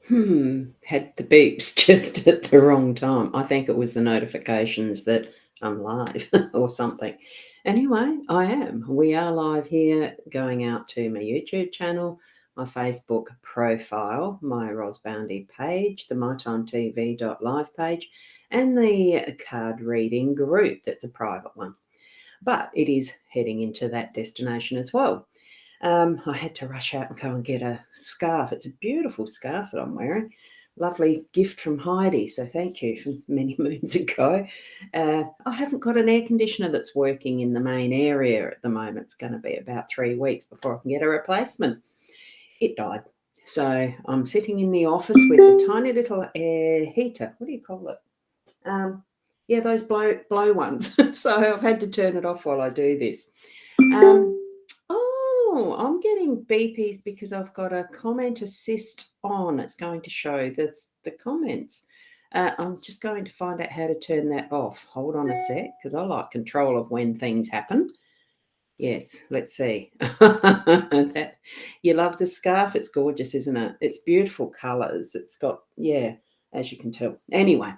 Had the beeps just at the wrong time. I think it was the notifications that I'm live or something. Anyway, I am. We are live here, going out to my YouTube channel, my Facebook profile, my Ros Boundy page, the mytimetv.live page, and the card reading group. That's a private one. But it is heading into that destination as well. I had to rush out and go and get a scarf. It's a beautiful scarf that I'm wearing. Lovely gift from Heidi, so thank you, from many moons ago. I haven't got an air conditioner that's working in the main area at the moment. It's going to be about 3 weeks before I can get a replacement. It died. So I'm sitting in the office with a tiny little air heater. What do you call it? Yeah, those blow ones. So I've had to turn it off while I do this. Oh, I'm getting beepies because I've got a comment assist on. It's going to show the comments. I'm just going to find out how to turn that off. Hold on a sec, because I like control of when things happen. Yes, let's see. You love the scarf? It's gorgeous, isn't it? It's beautiful colours. It's got, yeah, as you can tell. Anyway,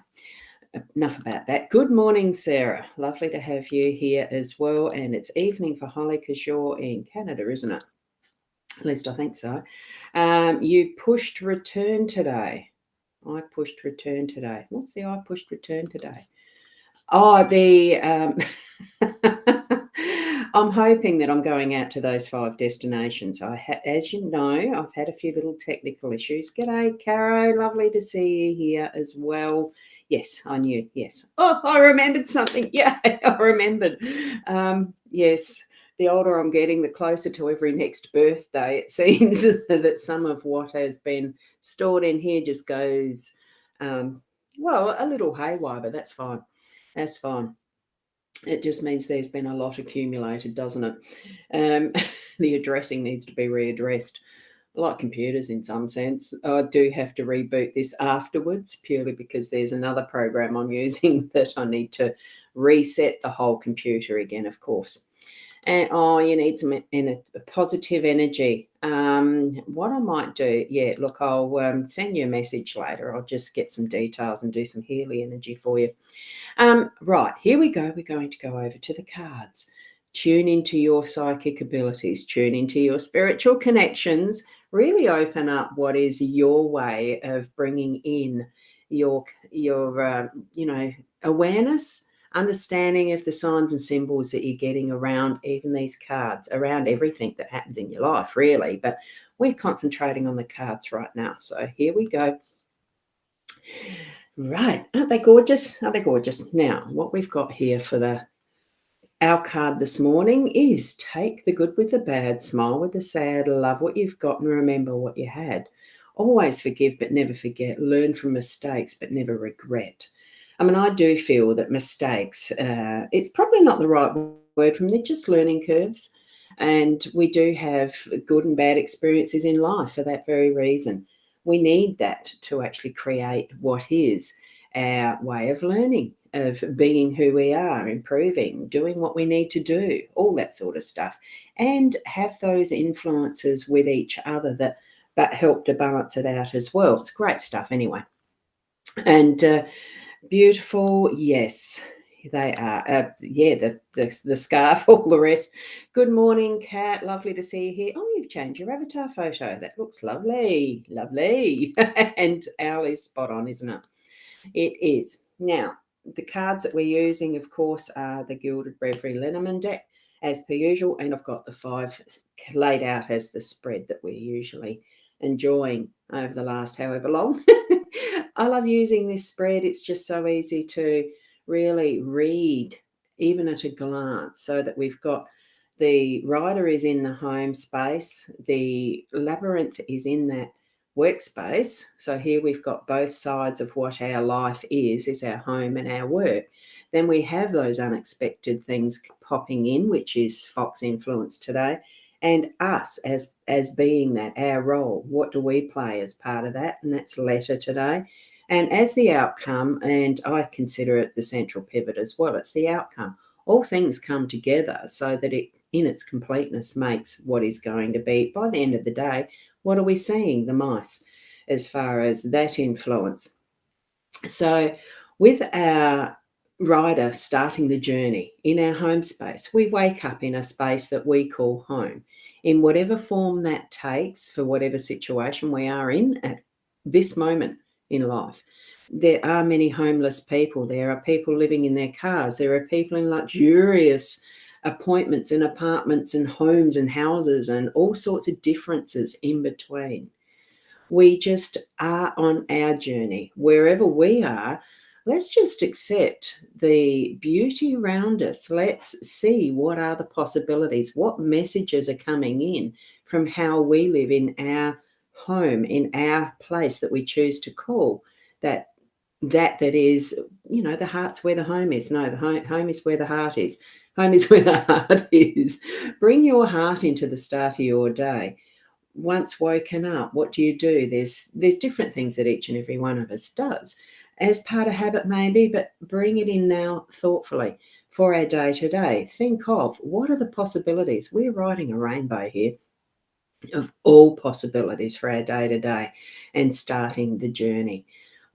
enough about that. Good morning, Sarah. Lovely to have you here as well. And it's evening for Holly because you're in Canada, isn't it? At least I think so. You pushed return today. I pushed return today. What's the I pushed return today? Oh, I'm hoping that I'm going out to those 5 destinations. As you know, I've had a few little technical issues. G'day, Caro. Lovely to see you here as well. Yes, I knew. Yes. Oh, I remembered something. Yeah, I remembered. Yes, the older I'm getting, the closer to every next birthday, it seems that some of what has been stored in here just goes, well, a little haywire, but that's fine. That's fine. It just means there's been a lot accumulated, doesn't it? The addressing needs to be readdressed. Like computers in some sense. I do have to reboot this afterwards, purely because there's another program I'm using that I need to reset the whole computer again, of course. And you need some positive energy. What I might do, yeah, look, I'll send you a message later. I'll just get some details and do some Healy energy for you. Right, here we go. We're going to go over to the cards. Tune into your psychic abilities, tune into your spiritual connections, really open up what is your way of bringing in your awareness, understanding of the signs and symbols that you're getting around even these cards, around everything that happens in your life, really. But we're concentrating on the cards right now. So here we go. Right. Aren't they gorgeous? Are they gorgeous? Now, what we've got here for our card this morning is take the good with the bad, smile with the sad, love what you've got and remember what you had. Always forgive but never forget. Learn from mistakes but never regret. I mean, I do feel that mistakes, it's probably not the right word from them, just learning curves. And we do have good and bad experiences in life for that very reason. We need that to actually create what is our way of learning, of being who we are, improving, doing what we need to do, all that sort of stuff, and have those influences with each other that help to balance it out as well. It's great stuff anyway. And beautiful, yes, they are. Yeah, the scarf, all the rest. Good morning, Kat. Lovely to see you here. Oh, you've changed your avatar photo. That looks lovely, lovely. And Owl is spot on, isn't it? It is. Now, the cards that we're using, of course, are the Gilded Reverie Lenormand deck, as per usual, and I've got the 5 laid out as the spread that we're usually enjoying over the last however long. I love using this spread. It's just so easy to really read, even at a glance, so that we've got the rider is in the home space, the labyrinth is in that workspace. So here we've got both sides of what our life is our home and our work. Then we have those unexpected things popping in, which is Fox influence today, and us as being that, our role. What do we play as part of that? And that's letter today. And as the outcome, and I consider it the central pivot as well, it's the outcome. All things come together so that it in its completeness makes what is going to be. By the end of the day, what are we seeing? The mice, as far as that influence. So with our rider starting the journey in our home space, we wake up in a space that we call home, in whatever form that takes for whatever situation we are in at this moment in life. There are many homeless people. There are people living in their cars. There are people in luxurious appointments and apartments and homes and houses and all sorts of differences in between. We just are on our journey. Wherever we are, let's just accept the beauty around us. Let's see what are the possibilities, what messages are coming in from how we live in our home, in our place that we choose to call that is, the heart's where the home is. No, the home is where the heart is. Home is where the heart is. Bring your heart into the start of your day. Once woken up, what do? There's different things that each and every one of us does as part of habit maybe, but bring it in now thoughtfully for our day to day. Think of what are the possibilities. We're riding a rainbow here of all possibilities for our day to day and starting the journey.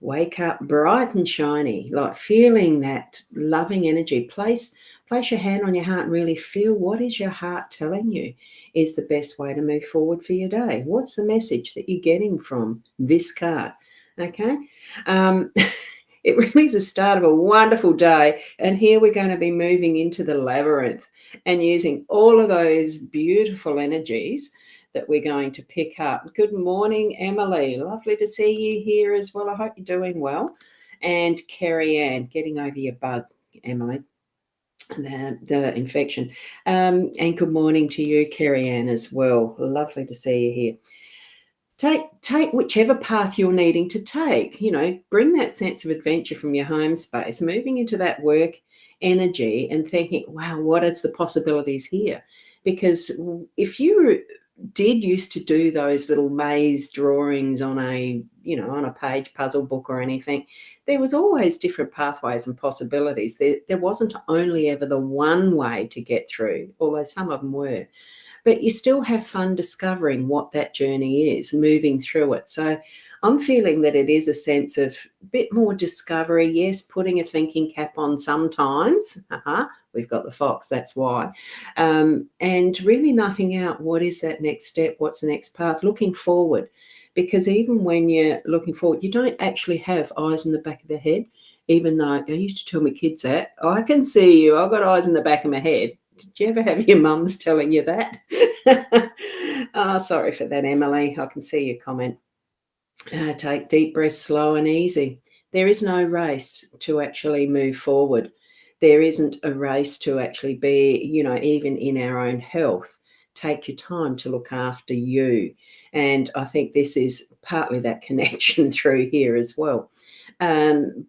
Wake up bright and shiny, like feeling that loving energy. Place your hand on your heart and really feel what is your heart telling you is the best way to move forward for your day. What's the message that you're getting from this card? Okay. It really is the start of a wonderful day. And here we're going to be moving into the labyrinth and using all of those beautiful energies that we're going to pick up. Good morning, Emily. Lovely to see you here as well. I hope you're doing well. And Kerry Ann, getting over your bug, Emily, the infection. And good morning to you, Kerry Ann, as well. Lovely to see you here. Take whichever path you're needing to take. Bring that sense of adventure from your home space, moving into that work energy and thinking, wow, what is the possibilities here? Because if you did used to do those little maze drawings on a page puzzle book or anything, there was always different pathways and possibilities. There wasn't only ever the one way to get through, although some of them were. But you still have fun discovering what that journey is, moving through it. So I'm feeling that it is a sense of a bit more discovery. Yes, putting a thinking cap on sometimes. We've got the fox, that's why. And really nutting out what is that next step, what's the next path, looking forward. Because even when you're looking forward, you don't actually have eyes in the back of the head, even though I used to tell my kids that. I can see you, I've got eyes in the back of my head. Did you ever have your mums telling you that? Oh, sorry for that, Emily. I can see your comment. Take deep breaths, slow and easy. There is no race to actually move forward. There isn't a race to actually be, even in our own health. Take your time to look after you. And I think this is partly that connection through here as well.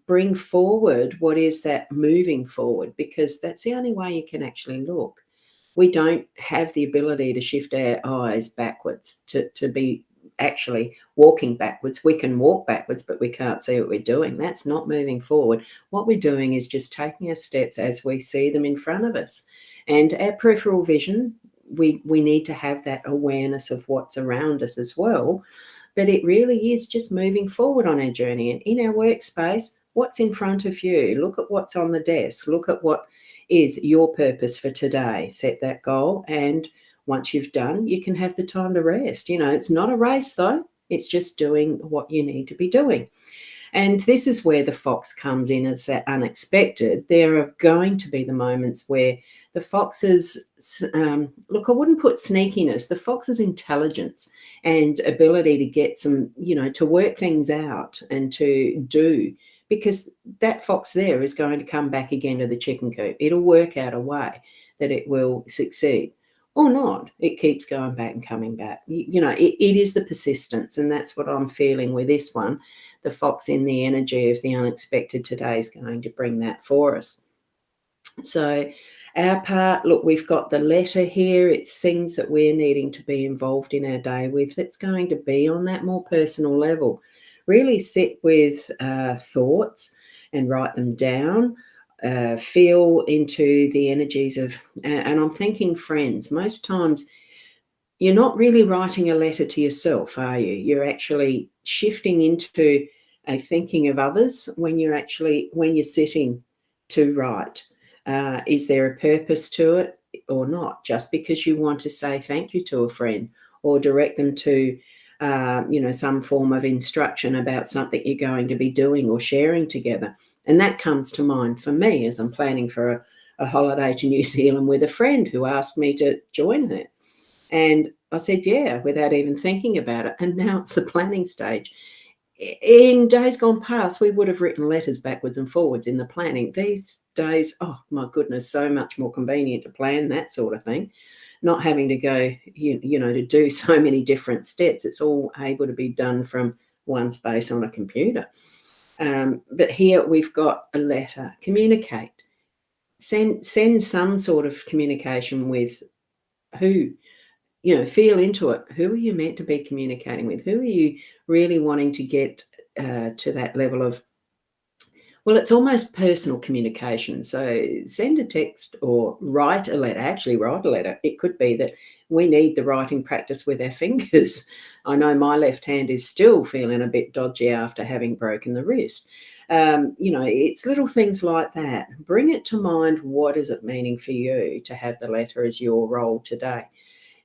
Bring forward what is that moving forward, because that's the only way you can actually look. We don't have the ability to shift our eyes backwards to be actually walking backwards. We can walk backwards, but we can't see what we're doing. That's not moving forward. What we're doing is just taking our steps as we see them in front of us. And our peripheral vision, we need to have that awareness of what's around us as well. But it really is just moving forward on our journey. And in our workspace, what's in front of you? Look at what's on the desk. Look at what is your purpose for today. Set that goal. And once you've done, you can have the time to rest. It's not a race, though. It's just doing what you need to be doing. And this is where the fox comes in as that unexpected. There are going to be the moments where the fox's, look, I wouldn't put sneakiness, the fox's intelligence and ability to get some, to work things out and to do, because that fox there is going to come back again to the chicken coop. It'll work out a way that it will succeed. Or not. It keeps going back and coming back. It is the persistence, and that's what I'm feeling with this one. The fox in the energy of the unexpected today is going to bring that for us. So our part, look, we've got the letter here. It's things that we're needing to be involved in our day with. It's going to be on that more personal level. Really sit with thoughts and write them down. feel into the energies of, and I'm thinking friends. Most times you're not really writing a letter to yourself, are you? You're actually shifting into a thinking of others when you're sitting to write. Is there a purpose to it or not? Just because you want to say thank you to a friend or direct them to, some form of instruction about something you're going to be doing or sharing together. And that comes to mind for me as I'm planning for a holiday to New Zealand with a friend who asked me to join her. And I said, yeah, without even thinking about it. And now it's the planning stage. In days gone past, we would have written letters backwards and forwards in the planning. These days, oh my goodness, so much more convenient to plan that sort of thing. Not having to go, to do so many different steps. It's all able to be done from one space on a computer. But here we've got a letter. Communicate. Send some sort of communication with who. Feel into it. Who are you meant to be communicating with? Who are you really wanting to get to that level of, well, it's almost personal communication. So send a text or write a letter. Actually, write a letter. It could be that we need the writing practice with our fingers. I know my left hand is still feeling a bit dodgy after having broken the wrist. It's little things like that. Bring it to mind. What is it meaning for you to have the letter as your role today?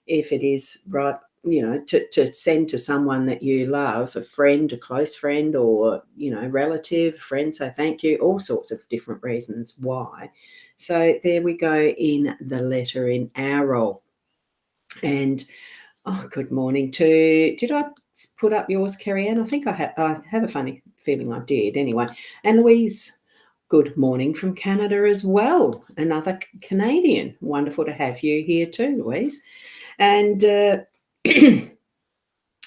If it is right, to send to someone that you love, a friend, a close friend, or, relative, friend, say thank you, all sorts of different reasons why. So there we go in the letter in our role. And, good morning did I put up yours, Kerry Ann? I think I have a funny feeling I did. Anyway, and Louise, good morning from Canada as well. Another Canadian. Wonderful to have you here too, Louise. And,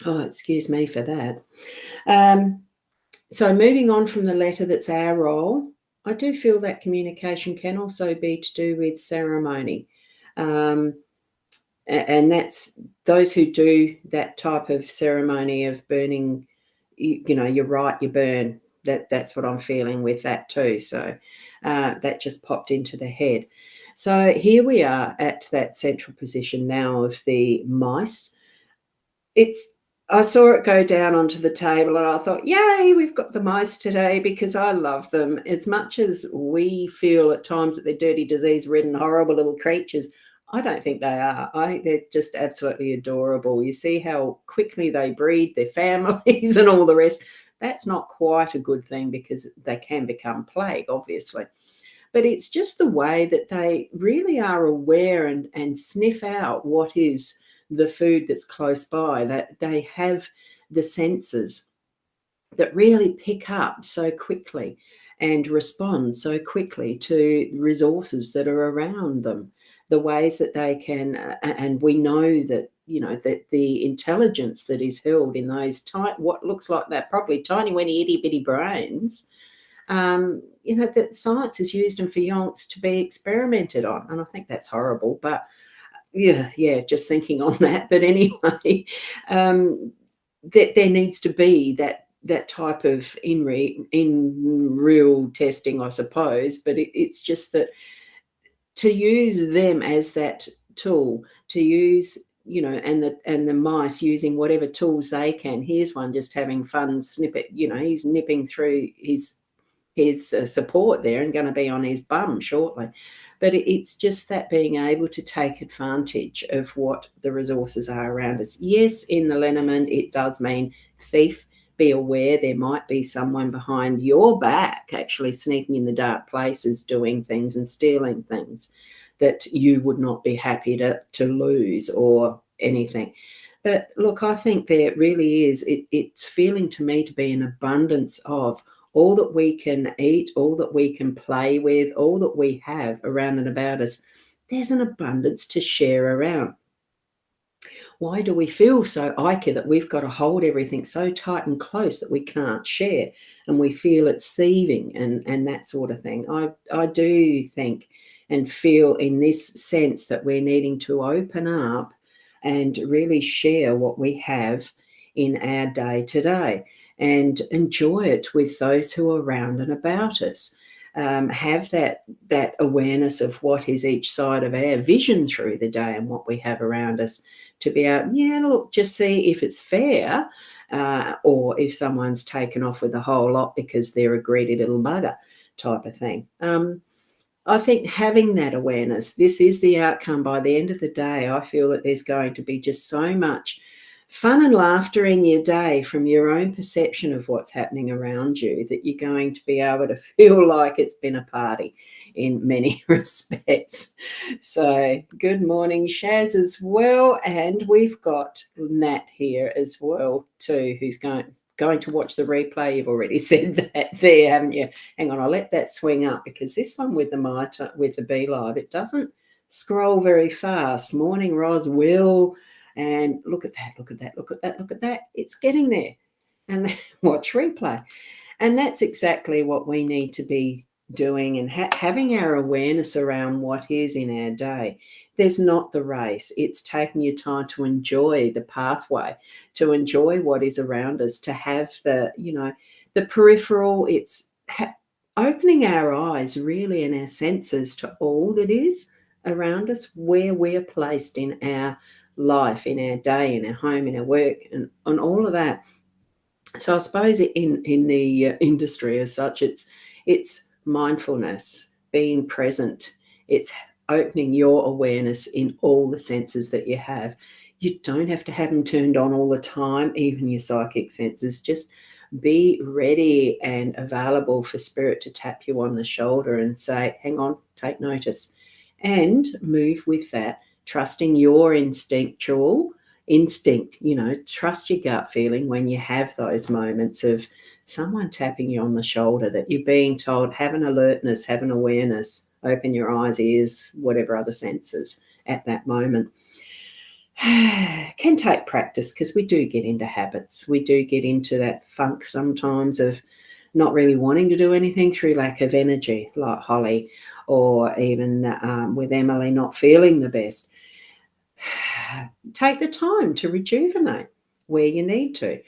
excuse me for that. So moving on from the letter that's our role, I do feel that communication can also be to do with ceremony. And that's those who do that type of ceremony of burning, you write, you burn. That's what I'm feeling with that too. So that just popped into the head. So here we are at that central position now of the mice. I saw it go down onto the table and I thought, yay, we've got the mice today because I love them. As much as we feel at times that they're dirty, disease-ridden, horrible little creatures, I don't think they are. I think they're just absolutely adorable. You see how quickly they breed their families and all the rest. That's not quite a good thing because they can become plague, obviously. But it's just the way that they really are aware and sniff out what is the food that's close by, that they have the senses that really pick up so quickly and respond so quickly to resources that are around them, the ways that they can, and we know that, that the intelligence that is held in those tight, what looks like that probably tiny, weeny, itty bitty brains, that science has used them for yonks to be experimented on. And I think that's horrible, but yeah, just thinking on that. But anyway, that there needs to be that type of in real testing, I suppose. But it's just that to use them as that tool, to use, and the mice using whatever tools they can. Here's one just having fun snippet. He's nipping through his support there and going to be on his bum shortly. But it's just that being able to take advantage of what the resources are around us. Yes, in the Lenormand, it does mean thief. Be aware there might be someone behind your back actually sneaking in the dark places, doing things and stealing things that you would not be happy to lose or anything. But look, I think there really is, it's feeling to me to be an abundance of all that we can eat, all that we can play with, all that we have around and about us. There's an abundance to share around. Why do we feel so icky that we've got to hold everything so tight and close that we can't share, and we feel it's thieving and that sort of thing? I do think and feel in this sense that we're needing to open up and really share what we have in our day to day and enjoy it with those who are around and about us. have that awareness of what is each side of our vision through the day and what we have around us, to be able, look, just see if it's fair, or if someone's taken off with a whole lot because they're a greedy little bugger type of thing. I think having that awareness, this is the outcome. By the end of the day, I feel that there's going to be just so much fun and laughter in your day from your own perception of what's happening around you, that you're going to be able to feel like it's been a party in many respects. So good morning, Shaz, as well. And we've got Nat here as well too, who's going to watch the replay. You've already said that there, haven't you? Hang on, I'll let that swing up, because this one with the Be Live, it doesn't scroll very fast. Morning, Ros, Will. And look at that, look at that, look at that, look at that. It's getting there. And watch replay. And that's exactly what we need to be doing, and having our awareness around what is in our day. There's not the race. It's taking your time to enjoy the pathway, to enjoy what is around us, to have the peripheral. It's opening our eyes really and our senses to all that is around us, where we're placed in our life, in our day, in our home, in our work, and on all of that. So I suppose in the industry as such, it's mindfulness, being present. It's opening your awareness in all the senses that you have. You don't have to have them turned on all the time, even your psychic senses. Just be ready and available for Spirit to tap you on the shoulder and say, hang on, take notice, and move with that, trusting your instinct, trust your gut feeling when you have those moments of someone tapping you on the shoulder, that you're being told, have an alertness, have an awareness, open your eyes, ears, whatever other senses at that moment. Can take practice, because we do get into habits. We do get into that funk sometimes of not really wanting to do anything through lack of energy, like Holly, or even with Emily not feeling the best. Take the time to rejuvenate where you need to.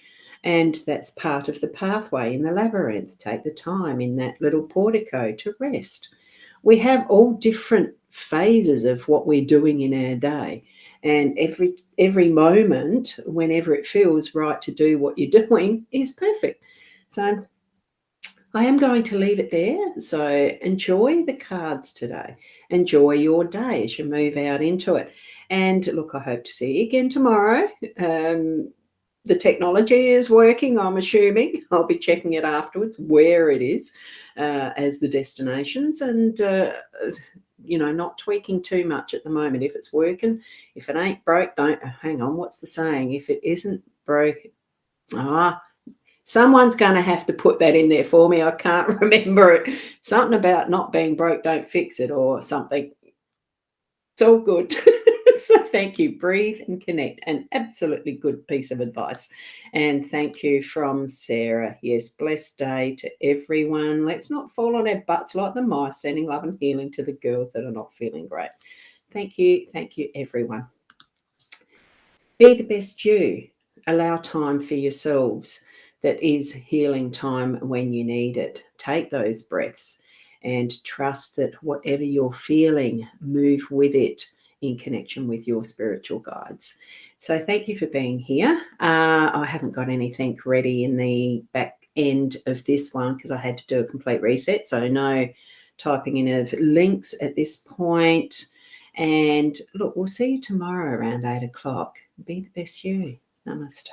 And that's part of the pathway in the labyrinth. Take the time in that little portico to rest. We have all different phases of what we're doing in our day. And every moment, whenever it feels right to do what you're doing, is perfect. So I am going to leave it there. So enjoy the cards today. Enjoy your day as you move out into it. And look, I hope to see you again tomorrow. The technology is working, I'm assuming. I'll be checking it afterwards, where it is as the destinations, and not tweaking too much at the moment. If it's working, if it ain't broke, don't. Hang on, what's the saying? If it isn't broke, someone's going to have to put that in there for me. I can't remember it. Something about not being broke, don't fix it, or something. It's all good. So thank you. Breathe and connect. An absolutely good piece of advice. And thank you from Sarah. Yes, blessed day to everyone. Let's not fall on our butts like the mice, sending love and healing to the girls that are not feeling great. Thank you. Thank you, everyone. Be the best you. Allow time for yourselves. That is healing time when you need it. Take those breaths and trust that whatever you're feeling, move with it in connection with your spiritual guides. So thank you for being here. I haven't got anything ready in the back end of this one because I had to do a complete reset. So no typing in of links at this point. And look, we'll see you tomorrow around 8 o'clock. Be the best you. Namaste.